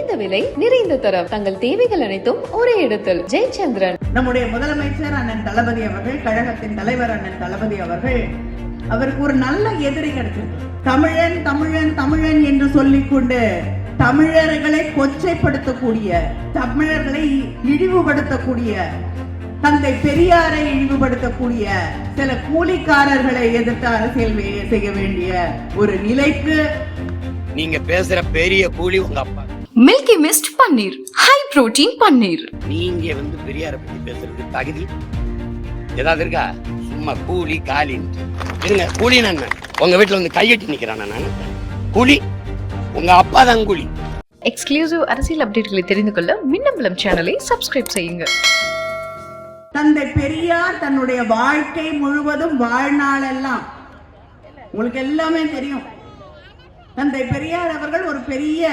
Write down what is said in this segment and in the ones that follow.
குறைந்த விலை நிறைந்த தரம் தங்கள் தேவைகள் அனைத்தும் ஒரே இடத்தில். ஜெயச்சந்திரன். நம்முடைய முதலமைச்சர் அண்ணன் தளபதி அவர்கள், கழகத்தின் தலைவர் அண்ணன் தளபதி அவர்கள், அவருக்கு ஒரு நல்ல எதிரி கிடைச்சிருக்கு. தமிழன் தமிழன் தமிழன் என்று சொல்லிக்கொண்டு தமிழர்களை கொச்சைப்படுத்தக்கூடிய, தமிழர்களை இழிவுபடுத்தக்கூடிய, தந்தை பெரியாரை இழிவுபடுத்தக்கூடிய சில கூலிக்காரர்களை எதிர்த்து அரசியல் செய்ய வேண்டிய ஒரு நிலைக்கு நீங்க பேசுற பெரிய கூலி உங்க அப்பா. மில்கி மிஸ்ட் பன்னீர், ஹை புரோட்டீன் பன்னீர். நீங்க பெரியார பத்தி பேசுறதுக்கு தகுதி ஏதாவது இருக்கா? சும்மா கூலி காலின்னு இருங்க. கூலி நான் உங்க வீட்டுல கையெட்டி நிக்கிறான். நான் கூலி, உங்க அப்பா தான் கூலி. எக்ஸ்க்ளூசிவ் அரசியல் அப்டேட்களை தெரிந்து கொள்ள மின்னம்பலம் சேனலை சப்ஸ்கிரைப் செய்யுங்க. தந்தை பெரியார் தன்னுடைய வாழ்க்கை முழுவதும், வாழ்நாளெல்லாம் உங்களுக்கு எல்லாமே தெரியும், தந்தை பெரியார் அவர்கள் ஒரு பெரிய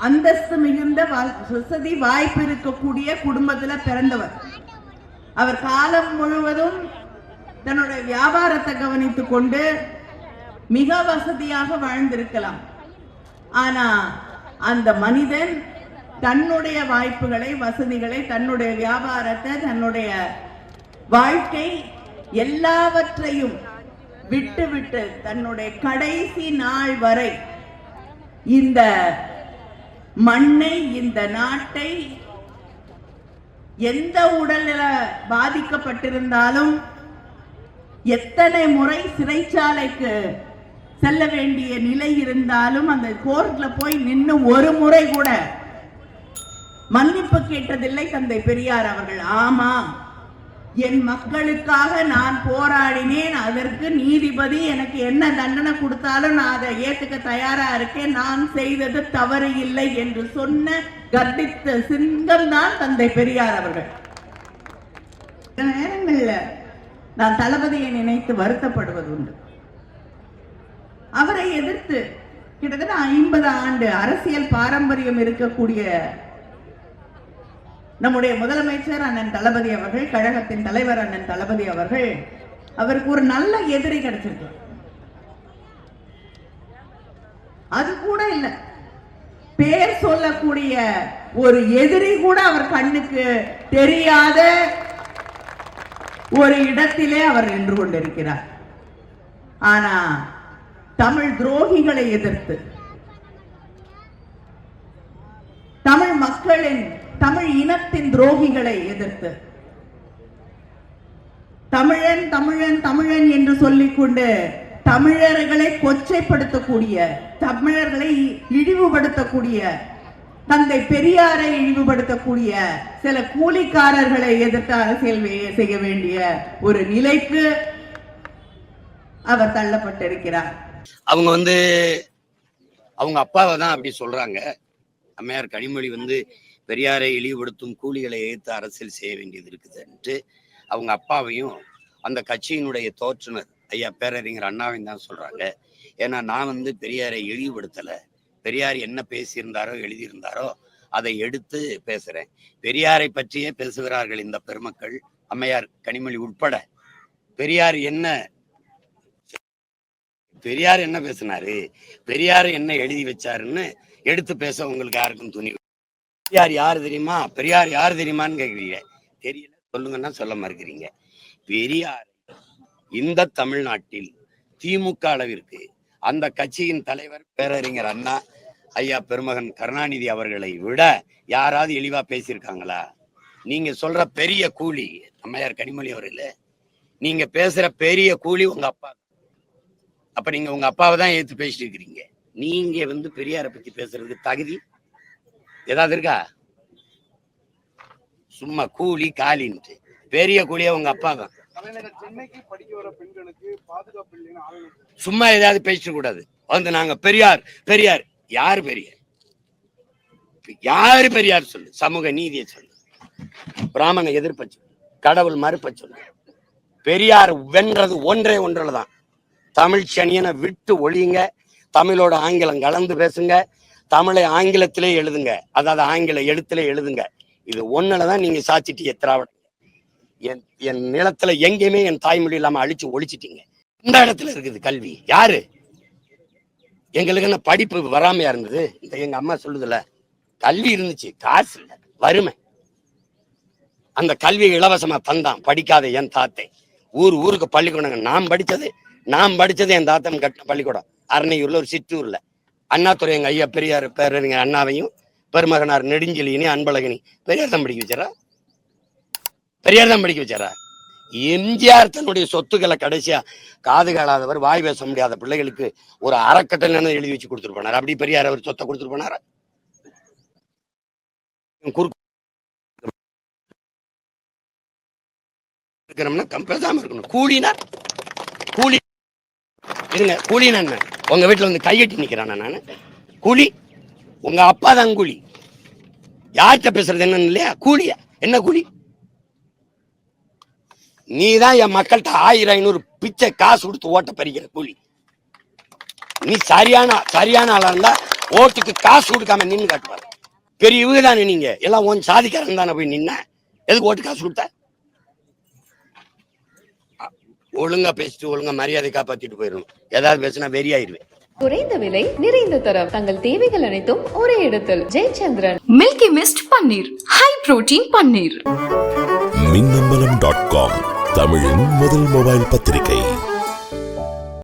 அந்தஸ்து மிகுந்த வசதி வாய்ப்பு இருக்கக்கூடிய குடும்பத்தில் பிறந்தவர். அவர் காலம் முழுவதும் தன்னுடைய வியாபாரத்தை கவனித்துக் கொண்டு மிக வசதியாக வாழ்ந்திருக்கலாம். ஆனா அந்த மனிதன் தன்னுடைய வாய்ப்புகளை, வசதிகளை, தன்னுடைய வியாபாரத்தை, தன்னுடைய வாழ்க்கை எல்லாவற்றையும் விட்டு தன்னுடைய கடைசி நாள் வரை இந்த மண்ணை, இந்த நாட்டை, எந்த உடல்நல பாதிக்கப்பட்டிருந்தாலும், எத்தனை முறை சிறைச்சாலைக்கு செல்ல வேண்டிய நிலை இருந்தாலும், அந்த கோர்ட்ல போய் நின்று ஒரு முறை கூட மன்னிப்பு கேட்டதில்லை தந்தை பெரியார் அவர்கள். ஆமாம், என் மக்களுக்காக நான் போராடினேன், அதற்கு நீதிபதி எனக்கு என்ன தண்டனை கொடுத்தாலும் நான் அதை ஏத்துக்க தயாரா இருக்கேன், நான் செய்தது தவறு இல்லை என்று சொன்ன கர்ப்பித்த சிங்கம் தான் தந்தை பெரியார் அவர்கள். சில நேரங்கள்ல நான் தளபதியை நினைத்து வருத்தப்படுவது உண்டு. அவரை எதிர்த்து கிட்டத்தட்ட 50 ஆண்டு அரசியல் பாரம்பரியம் இருக்கக்கூடிய நம்முடைய முதலமைச்சர் அண்ணன் தளபதி அவர்கள், கழகத்தின் தலைவர் அண்ணன் தளபதி அவர்கள், அவருக்கு ஒரு நல்ல எதிரி கிடைச்சிருக்கு. அது கூட இல்ல, பேர் சொல்லக்கூடிய ஒரு எதிரி கூட அவர் கண்ணுக்கு தெரியாத ஒரு இடத்திலே அவர் நின்று கொண்டிருக்கிறார். ஆனா தமிழ் துரோகிகளை எதிர்த்து, தமிழ் மக்களின், தமிழ் இனத்தின் துரோகிகளை எதிர்த்து, தமிழன் தமிழன் தமிழன் என்று சொல்லிக்கொண்டு தமிழர்களை கொச்சைப்படுத்தக்கூடிய, தமிழர்களை இழிவுபடுத்தக்கூடிய, தந்தை பெரியாரை இழிவுபடுத்தக்கூடிய சில கூலிக்காரர்களை எதிர்த்து அரசியல் செய்ய வேண்டிய ஒரு நிலைக்கு அவர் தள்ளப்பட்டிருக்கிறார். அவங்க அவங்க அப்பாவை தான் அப்படி சொல்றாங்க. அம்மையார் கனிமொழி பெரியாரை இழிவுபடுத்தும் கூலிகளை எதிர்த்து அரசியல் செய்ய வேண்டியது இருக்குதுன்ட்டு அவங்க அப்பாவையும் அந்த கட்சியினுடைய தோற்றுனர் ஐயா பேரறிஞர் அண்ணாவையும் தான் சொல்றாங்க. ஏன்னா நான் பெரியாரை இழிவுபடுத்தல, பெரியார் என்ன பேசியிருந்தாரோ எழுதியிருந்தாரோ அதை எடுத்து பேசுறேன். பெரியாரை பற்றியே பேசுகிறார்கள் இந்த பெருமக்கள், அம்மையார் கனிமொழி உட்பட. பெரியார் என்ன பேசினாரு, பெரியார் என்ன எழுதி வச்சாருன்னு எடுத்து பேச உங்களுக்கு யாருக்கும் துணிவு. பெரியார் யாரு தெரியுமா, பெரியார் யாரு தெரியுமான்னு கேட்குறீங்க. தெரியல, சொல்லுங்கன்னா சொல்ல மறுக்கிறீங்க. பெரியார் இந்த தமிழ்நாட்டில் திமுக அளவிற்கு அந்த கட்சியின் தலைவர் பேரறிஞர் அண்ணா, ஐயா பெருமகன் கருணாநிதி அவர்களை விட யாராவது இழிவா பேசியிருக்காங்களா? நீங்க சொல்ற பெரிய கூலி அம்மையார் கனிமொழி அவர்களே, நீங்க பேசுற பெரிய கூலி உங்க அப்பா. அப்ப நீங்க உங்க அப்பாவை தான் ஏத்து பேசிட்டு இருக்கிறீங்க. நீங்க பெரியாரை பத்தி பேசுறதுக்கு தகுதி ஏதாவது இருக்கா? சும்மா கூலி காலின்ட்டு பெரிய கூலியா உங்க அப்பா தான். சும்மா ஏதாவது பேச கூடாது. நாங்க பெரியார் பெரியார் யாரு பெரியார், யாரு பெரியார் சொல்லு, சமூக நீதியை சொல்லு, பிராமண எதிர்ப்ப சொல்லு, கடவுள் மறுப்ப சொல்லு. பெரியார் வென்றது ஒன்றே ஒன்றுலதான், தமிழ் சனியனை விட்டு ஒழியுங்க, தமிழோட ஆங்கிலம் கலந்து பேசுங்க, தமிழை ஆங்கிலத்திலே எழுதுங்க, அதாவது ஆங்கில எழுத்திலே எழுதுங்க. இது ஒண்ணுலதான் நீங்க சாச்சிட்டு திராவிட. என் நிலத்துல எங்கேயுமே என் தாய்மொழி இல்லாம அழிச்சு ஒழிச்சிட்டீங்க. இந்த இடத்துல இருக்குது கல்வி. யாரு எங்களுக்கு என்ன படிப்பு வராமையா இருந்தது? இந்த எங்க அம்மா சொல்லுதுல, கல்வி இருந்துச்சு, காசு இல்ல, வறுமை. அந்த கல்வியை இலவசமா தந்தான் படிக்காத என் தாத்தை. ஊருக்கு பள்ளிக்கூடங்க. நான் படிச்சது என் தாத்தன் கட்டின பள்ளிக்கூடம் அரணையூர்ல, ஒரு சிற்றூர்ல. அண்ணாதுரை எங்க ஐயா பெரியார் பேரறிஞர் அண்ணாவையும் பெருமகனார் நெடுஞ்செழியனையும் அன்பழகனி பெரியார் தான் படிக்க வச்சாரா? எம்ஜிஆர் தன்னுடைய சொத்துக்களை கடைசியா காது காலாதவர், வாய் பேச முடியாத பிள்ளைகளுக்கு ஒரு அறக்கட்டளை எழுதி வச்சு கொடுத்துட்டு போனார். அப்படி பெரியார் அவர் சொத்தை கொடுத்துட்டு போனாரா? பேசாம இருக்கணும். கூலி இருங்க. கூலினா என்ன? உங்க வீட்டுல வந்து கையெட்டி நிக்கிறானா? நானு கூலி? உங்க அப்பா தான் கூலி. யார்கிட்ட பேசுறது என்னன்னு இல்லையா? கூலியா? என்ன கூலி? நீதான் என் மக்கள்கிட்ட 1000-500 பிச்சை காசு கொடுத்து ஓட்ட பறிக்கிற கூலி. நீ சரியான ஆளா இருந்தா ஓட்டுக்கு காசு கொடுக்காம நின்று காட்டுவார். பெரிய இவங்க தானே நீங்க எல்லாம் உன் சாதிக்காரன் தானே போய் நின்ன. எதுக்கு ஓட்டு காசு கொடுத்த? ஒழுங்கா பேசிட்டு ஒழுங்கா மரியாதை காப்பாத்திட்டு போயிடணும். ஏதாவது பேசினா வெறியாயிருவேன். குறைந்த விலை, நிறைந்த தரம். தங்கள் தேவைகள் அனைத்தும் ஒரே இடத்தில். ஜெயச்சந்திரன். மில்கி மிஸ்ட் பன்னீர், ஹை புரோட்டீன் பன்னீர். மின்னம்பலம்.com தமிழின் முதல் மொபைல் பத்திரிகை.